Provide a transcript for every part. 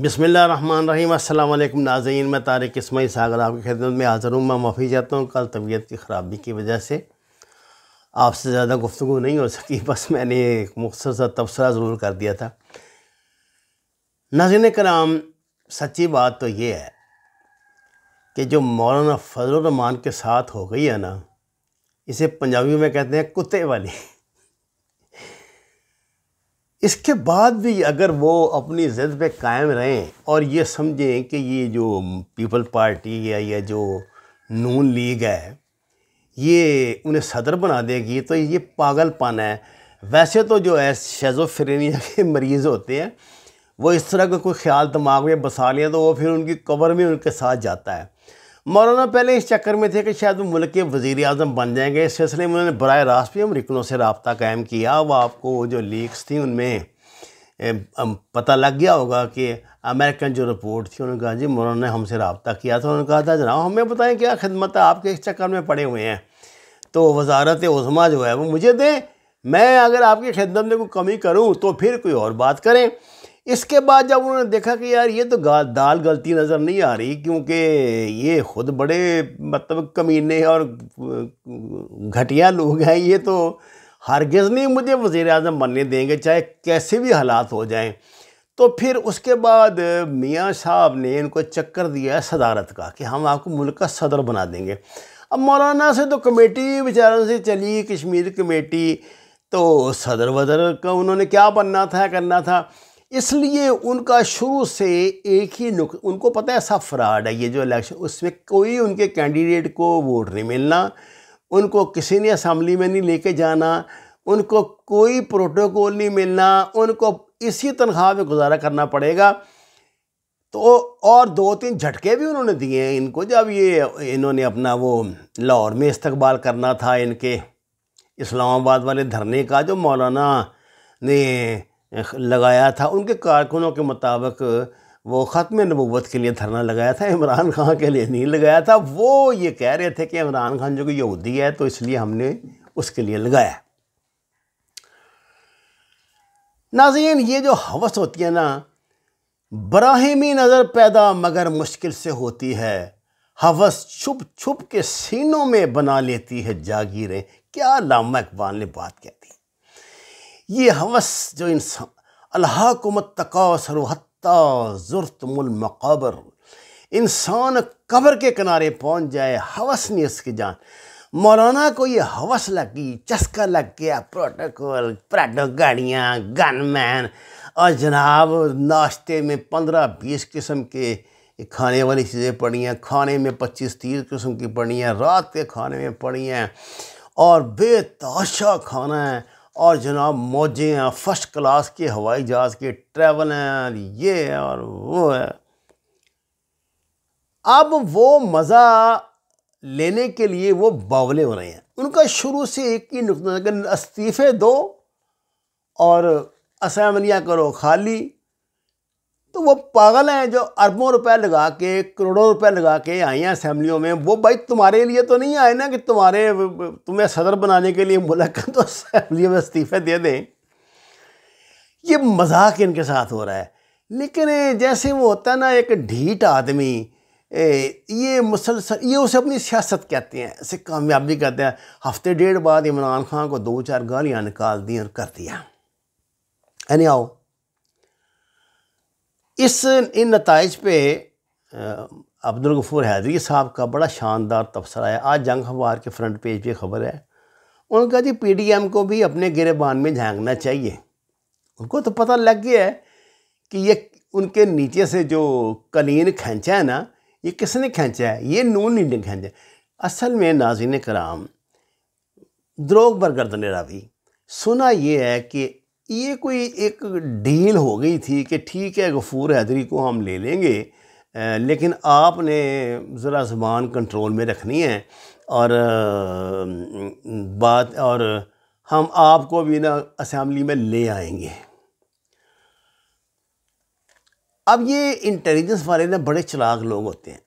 بسم اللہ الرحمن الرحیم۔ السلام علیکم ناظرین، میں طارق اسماعیل ساگر آپ کی خدمت میں حاضر ہوں۔ میں معافی چاہتا ہوں، کل طبیعت کی خرابی کی وجہ سے آپ سے زیادہ گفتگو نہیں ہو سکی، بس میں نے ایک مختصر سا تبصرہ ضرور کر دیا تھا۔ ناظرین کرام، سچی بات تو یہ ہے کہ جو مولانا فضل الرحمان کے ساتھ ہو گئی ہے نا، اسے پنجابی میں کہتے ہیں کتے والی۔ اس کے بعد بھی اگر وہ اپنی ضد پہ قائم رہیں اور یہ سمجھیں کہ یہ جو پیپل پارٹی یا یہ جو نون لیگ ہے یہ انہیں صدر بنا دے گی، تو یہ پاگل پن ہے۔ ویسے تو جو ہے شیزوفرینیا کے مریض ہوتے ہیں، وہ اس طرح کا کوئی خیال دماغ میں بسا لیا تو وہ پھر ان کی قبر میں ان کے ساتھ جاتا ہے۔ مولانا پہلے اس چکر میں تھے کہ شاید وہ ملک کے وزیر اعظم بن جائیں گے۔ اس سلسلے میں انہوں نے براہ راست بھی امریکنوں سے رابطہ قائم کیا۔ وہ آپ کو جو لیکس تھیں ان میں پتہ لگ گیا ہوگا کہ امریکن جو رپورٹ تھی، انہوں نے کہا جی مولانا نے ہم سے رابطہ کیا تھا، انہوں نے کہا تھا جناب ہمیں بتائیں کیا خدمت ہے، آپ کے اس چکر میں پڑے ہوئے ہیں تو وزارت عظمیٰ جو ہے وہ مجھے دیں، میں اگر آپ کی خدمت میں کوئی کمی کروں تو پھر کوئی اور بات کریں۔ اس کے بعد جب انہوں نے دیکھا کہ یار یہ تو دال گلتی نظر نہیں آ رہی، کیونکہ یہ خود بڑے مطلب کمینے اور گھٹیا لوگ ہیں، یہ تو ہرگز نہیں مجھے وزیر اعظم بننے دیں گے چاہے کیسے بھی حالات ہو جائیں، تو پھر اس کے بعد میاں صاحب نے ان کو چکر دیا ہے صدارت کا کہ ہم آپ کو ملک کا صدر بنا دیں گے۔ اب مولانا سے تو کمیٹی بیچاروں سے چلی، کشمیر کمیٹی، تو صدر وزر کا انہوں نے کیا بننا تھا کرنا تھا، اس لیے ان کا شروع سے ایک ہی ان کو پتہ ہے ایسا فراڈ ہے یہ جو الیکشن، اس میں کوئی ان کے کینڈیڈیٹ کو ووٹ نہیں ملنا، ان کو کسی نے اسمبلی میں نہیں لے کے جانا، ان کو کوئی پروٹوکول نہیں ملنا، ان کو اسی تنخواہ میں گزارا کرنا پڑے گا۔ تو اور 2-3 جھٹکے بھی انہوں نے دیے ہیں ان کو، جب یہ انہوں نے اپنا وہ لاہور میں استقبال کرنا تھا ان کے اسلام آباد والے دھرنے کا جو مولانا نے لگایا تھا، ان کے کارکنوں کے مطابق وہ ختم نبوت کے لیے دھرنا لگایا تھا، عمران خان کے لیے نہیں لگایا تھا۔ وہ یہ کہہ رہے تھے کہ عمران خان جو کہ یہودی ہے تو اس لیے ہم نے اس کے لیے لگایا۔ ناظرین، یہ جو ہوس ہوتی ہے نا، براہمی نظر پیدا مگر مشکل سے ہوتی ہے، ہوس چھپ چھپ کے سینوں میں بنا لیتی ہے جاگیریں۔ کیا علامہ اقبال نے بات کہتی ہے، یہ ہوس جو انسان الہاکم التکاثر حتی زرتم المقابر، انسان قبر کے کنارے پہنچ جائے، ہوس نہیں اس کی جان۔ مولانا کو یہ ہوس لگی، چسکا لگ گیا، پروٹوکول، پراڈو گاڑیاں، گن مین، اور جناب ناشتے میں 15-20 قسم کے کھانے والی چیزیں پڑی ہیں، کھانے میں 25-30 قسم کی پڑی ہیں، رات کے کھانے میں پڑی ہیں، اور بے تحاشا کھانا ہے، اور جناب موجیں ہیں، فرسٹ کلاس کے ہوائی جہاز کے ٹریول ہیں، یہ ہے اور وہ ہے۔ اب وہ مزہ لینے کے لیے وہ باولے ہو رہے ہیں۔ ان کا شروع سے ایک ہی نقطہ ہے کہ استعفے دو اور اسمبلیاں کرو خالی۔ تو وہ پاگل ہیں جو اربوں روپے لگا کے، کروڑوں روپے لگا کے آئی ہیں اسمبلیوں میں، وہ بھائی تمہارے لیے تو نہیں آئے نا کہ تمہیں صدر بنانے کے لیے ملک کا تو اسمبلیوں میں استعفے دے دیں۔ یہ مذاق ان کے ساتھ ہو رہا ہے۔ لیکن جیسے وہ ہوتا ہے نا ایک ڈھیٹ آدمی، یہ مسلسل یہ اسے اپنی سیاست کہتے ہیں، اسے کامیابی کہتے ہیں۔ ہفتے ڈیڑھ بعد عمران خان کو 2-4 گالیاں نکال دیں اور کر دیا۔ یعنی آؤ ان نتائج پہ عبدالغفور حیدری صاحب کا بڑا شاندار تبصرہ ہے، آج جنگ اخبار کے فرنٹ پیج پہ خبر ہے۔ انہوں نے کہا جی پی ڈی ایم کو بھی اپنے گریبان میں جھانکنا چاہیے۔ ان کو تو پتہ لگ گیا ہے کہ یہ ان کے نیچے سے جو کلین کھینچا ہے نا، یہ کس نے کھینچا ہے؟ یہ نون لیگ نے کھینچا ہے۔ اصل میں ناظرین کرام، دروغ برگردن راوی، سنا یہ ہے کہ یہ کوئی ایک ڈیل ہو گئی تھی کہ ٹھیک ہے غفور حیدری کو ہم لے لیں گے، لیکن آپ نے ذرا زبان کنٹرول میں رکھنی ہے اور ہم آپ کو بھی نا اسمبلی میں لے آئیں گے۔ اب یہ انٹیلیجنس والے نا بڑے چلاک لوگ ہوتے ہیں،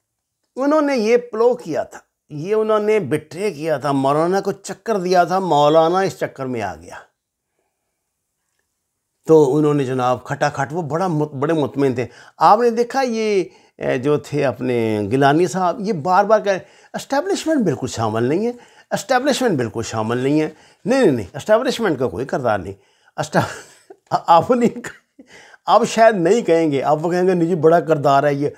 انہوں نے یہ پلو کیا تھا، یہ انہوں نے بٹرے کیا تھا، مولانا کو چکر دیا تھا، مولانا اس چکر میں آ گیا تو انہوں نے جناب کھٹا کھٹ وہ بڑے مطمئن تھے. آپ نے دیکھا یہ جو تھے اپنے گیلانی صاحب یہ بار بار کہہ اسٹیبلشمنٹ بالکل شامل نہیں ہے, اسٹیبلشمنٹ بالکل شامل نہیں ہے. نہیں اسٹیبلشمنٹ کا کوئی کردار نہیں. آپ شاید نہیں کہیں گے, آپ وہ کہیں گے نہیں جی بڑا کردار ہے یہ.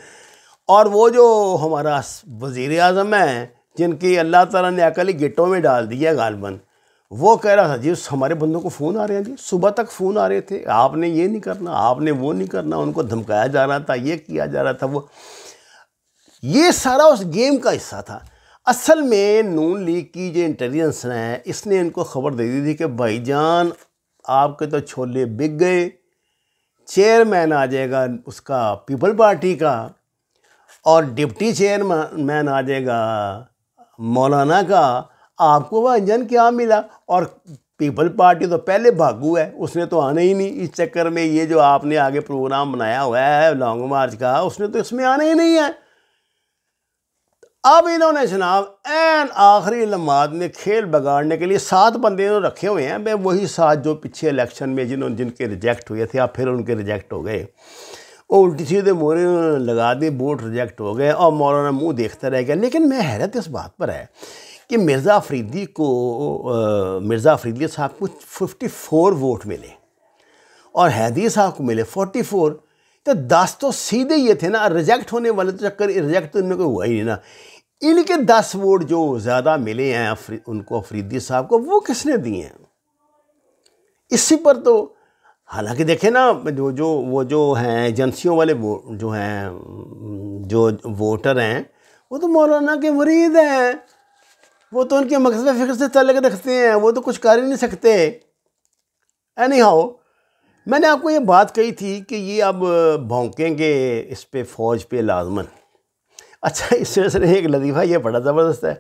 اور وہ جو ہمارا وزیر اعظم ہے جن کی اللہ تعالیٰ نے عقل ہی گٹوں میں ڈال دی ہے غالباً, وہ کہہ رہا تھا جی ہمارے بندوں کو فون آ رہے ہیں جی, صبح تک فون آ رہے تھے, آپ نے یہ نہیں کرنا, آپ نے وہ نہیں کرنا, ان کو دھمکایا جا رہا تھا, یہ کیا جا رہا تھا. وہ یہ سارا اس گیم کا حصہ تھا. اصل میں نون لیگ کی جو انٹیلیجنس ہے اس نے ان کو خبر دے دی تھی کہ بھائی جان آپ کے تو چھولے بک گئے, چیئرمین آ جائے گا اس کا پیپل پارٹی کا, اور ڈپٹی چیئرمین آ جائے گا مولانا کا. آپ کو وہ انجن کیا ملا؟ اور پیپل پارٹی تو پہلے بھاگو ہے, اس نے تو آنا ہی نہیں. اس چکر میں یہ جو آپ نے آگے پروگرام بنایا ہوا ہے لانگ مارچ کا, اس نے تو اس میں آنا ہی نہیں ہے. اب انہوں نے جناب این آخری لمحات میں کھیل بگاڑنے کے لیے 7 بندے انہوں نے رکھے ہوئے ہیں. میں وہی 7 جو پچھے الیکشن میں جن کے ریجیکٹ ہوئے تھے, اب پھر ان کے ریجیکٹ ہو گئے. وہ الٹی سیدھے مورے لگا دی, ووٹ ریجیکٹ ہو گئے اور مولانا منہ دیکھتا رہ گیا. لیکن میں حیرت اس بات پر ہے کہ مرزا افریدی صاحب کو 54 ووٹ ملے اور حیدی صاحب کو ملے 44. تو 10 تو سیدھے یہ تھے نا, ریجیکٹ ہونے والے تو چکر ریجیکٹ تو ان میں کوئی ہوا ہی نہیں نا. ان کے 10 ووٹ جو زیادہ ملے ہیں ان کو افریدی صاحب کو, وہ کس نے دیے ہیں؟ اسی پر تو حالانکہ دیکھیں نا وہ جو ہیں ایجنسیوں والے جو ہیں جو ووٹر ہیں وہ تو مولانا کے مرید ہیں, وہ تو ان کے مقصد فکر سے تعلق رکھتے ہیں, وہ تو کچھ کر ہی نہیں سکتے. اینی ہاؤ میں نے آپ کو یہ بات کہی تھی کہ یہ اب بھونکیں گے اس پہ فوج پہ لازماً. اچھا اس سلسلے میں ایک لطیفہ یہ بڑا زبردست ہے.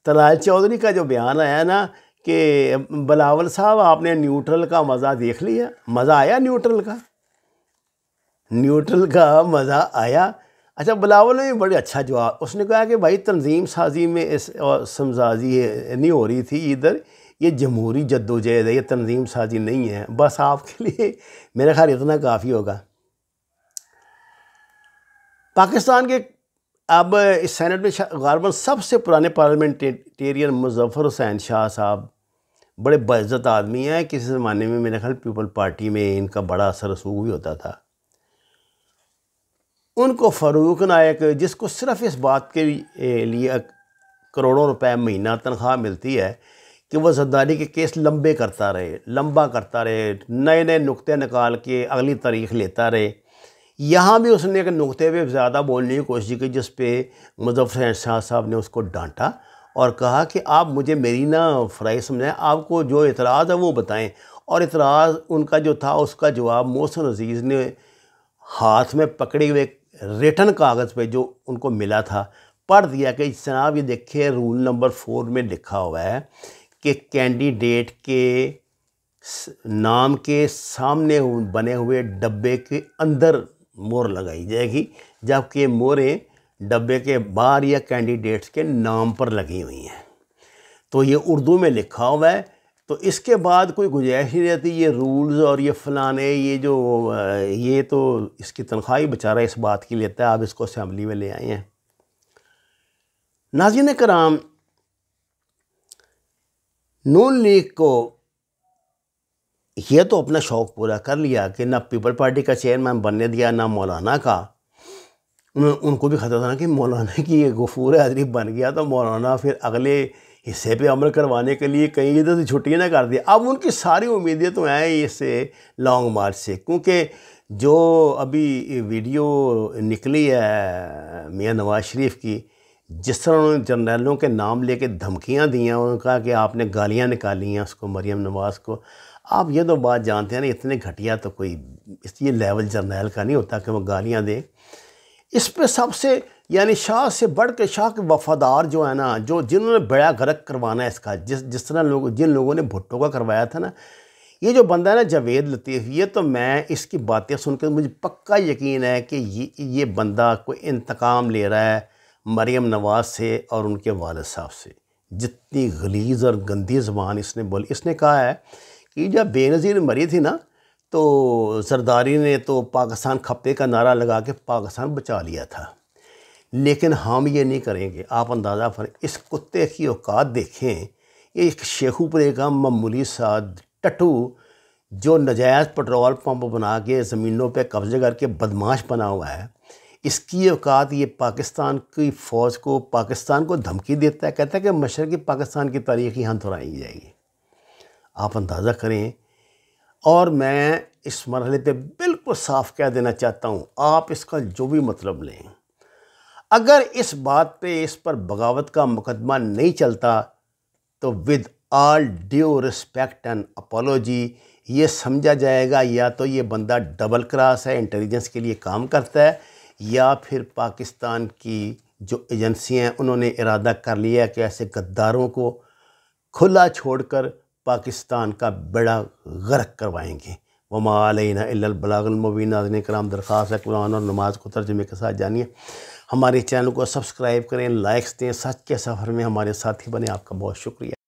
طلال چودھری کا جو بیان آیا نا کہ بلاول صاحب آپ نے نیوٹرل کا مزہ دیکھ لیا, مزہ آیا نیوٹرل کا مزہ آیا. اچھا بلاول نے بڑے اچھا جواب, اس نے کہا کہ بھائی تنظیم سازی میں اس سمزازی نہیں ہو رہی تھی ادھر, یہ جمہوری جدوجہد ہے, یہ تنظیم سازی نہیں ہے. بس آپ کے لیے میرے خیال اتنا کافی ہوگا. پاکستان کے اب اس سینٹ میں غالباً سب سے پرانے پارلیمنٹیرین مظفر حسین شاہ صاحب بڑے باعزت آدمی ہیں. کسی زمانے میں میرے خیال پیپل پارٹی میں ان کا بڑا اثر رسوخ بھی ہوتا تھا. ان کو فاروق نائک, جس کو صرف اس بات کے لیے کروڑوں روپے مہینہ تنخواہ ملتی ہے کہ وہ زرداری کے کیس لمبا کرتا رہے, نئے نئے نقطے نکال کے اگلی تاریخ لیتا رہے. یہاں بھی اس نے ایک نقطے پہ زیادہ بولنے کی کوشش کی جس پہ مظفر حسین شاہ صاحب نے اس کو ڈانٹا اور کہا کہ آپ مجھے میری نہ فرائی سمجھائیں, آپ کو جو اعتراض ہے وہ بتائیں. اور اعتراض ان کا جو تھا اس کا جواب محسن عزیز نے ہاتھ میں پکڑے ہوئے ریٹن کاغذ پہ جو ان کو ملا تھا پڑھ دیا کہ جناب یہ دیکھیں رول نمبر 4 میں لکھا ہوا ہے کہ کینڈیڈیٹ کے نام کے سامنے بنے ہوئے ڈبے کے اندر مہر لگائی جائے گی, جبکہ مہریں ڈبے کے باہر یا کینڈیڈیٹس کے نام پر لگی ہوئی ہیں. تو یہ اردو میں لکھا ہوا ہے, تو اس کے بعد کوئی گنجائش نہیں رہتی یہ رولز اور یہ فلانے یہ تو اس کی تنخواہ بیچارہ اس بات کی لیتا ہے. آپ اس کو اسمبلی میں لے آئے ہیں. ناظرین کرام, نون لیگ کو یہ تو اپنا شوق پورا کر لیا کہ نہ پیپل پارٹی کا چیئرمین بننے دیا نہ مولانا کا. ان کو بھی خطرہ تھا کہ مولانا کی یہ غفور حاضری بن گیا تو مولانا پھر اگلے حصے پہ عمل کروانے کے لیے کہیں ادھر سے چھٹی نہ کر دیا. اب ان کی ساری امیدیں تو ہیں اس سے لانگ مارچ سے, کیونکہ جو ابھی ویڈیو نکلی ہے میاں نواز شریف کی, جس طرح انہوں نے جرنیلوں کے نام لے کے دھمکیاں دی ہیں, انہوں نے کہا کہ آپ نے گالیاں نکالی ہیں اس کو, مریم نواز کو. آپ یہ تو بات جانتے ہیں نا, اتنے گھٹیا تو کوئی اس یہ لیول جرنیل کا نہیں ہوتا کہ وہ گالیاں دیں. اس پہ سب سے یعنی شاہ سے بڑھ کے شاہ کے وفادار جو ہے نا, جنہوں نے بیڑا غرق کروانا ہے اس کا, جس طرح جن لوگوں نے بھٹو کا کروایا تھا نا, یہ جو بندہ ہے نا جاوید لطیف, یہ تو میں اس کی باتیں سن کے مجھے پکا یقین ہے کہ یہ بندہ کوئی انتقام لے رہا ہے مریم نواز سے اور ان کے والد صاحب سے. جتنی غلیظ اور گندی زبان اس نے بولی, اس نے کہا ہے کہ جب بے نظیر مری تھی نا تو زرداری نے تو پاکستان کھپے کا نعرہ لگا کے پاکستان بچا لیا تھا، لیکن ہم یہ نہیں کریں گے۔ آپ اندازہ فرمائیں، اس کتے کی اوقات دیکھیں، یہ ایک شیخو پورے کا معمولی سا ٹٹو جو نجائز پٹرول پمپ بنا کے زمینوں پہ قبضے کر کے بدماش بنا ہوا ہے، اس کی اوقات یہ پاکستان کی فوج کو، پاکستان کو دھمکی دیتا ہے، کہتا ہے کہ مشرقی پاکستان کی تاریخ یہاں دہرائی جائے گی۔ آپ اندازہ کریں، اور میں اس مرحلے پہ بالکل صاف کہہ دینا چاہتا ہوں، آپ اس کا جو بھی مطلب لیں، اگر اس بات پہ اس پر بغاوت کا مقدمہ نہیں چلتا تو with all due respect and apology یہ سمجھا جائے گا یا تو یہ بندہ ڈبل کراس ہے، انٹیلیجنس کے لیے کام کرتا ہے، یا پھر پاکستان کی جو ایجنسیاں ہیں انہوں نے ارادہ کر لیا کہ ایسے غداروں کو کھلا چھوڑ کر پاکستان کا بیڑا غرق کروائیں گے۔ وما علینا الا البلاغ المبین۔ ناظرین کرام، درخواست ہے قرآن اور نماز کو ترجمے کے ساتھ جانیے، ہمارے چینل کو سبسکرائب کریں، لائکس دیں، سچ کے سفر میں ہمارے ساتھی بنیں۔ آپ کا بہت شکریہ۔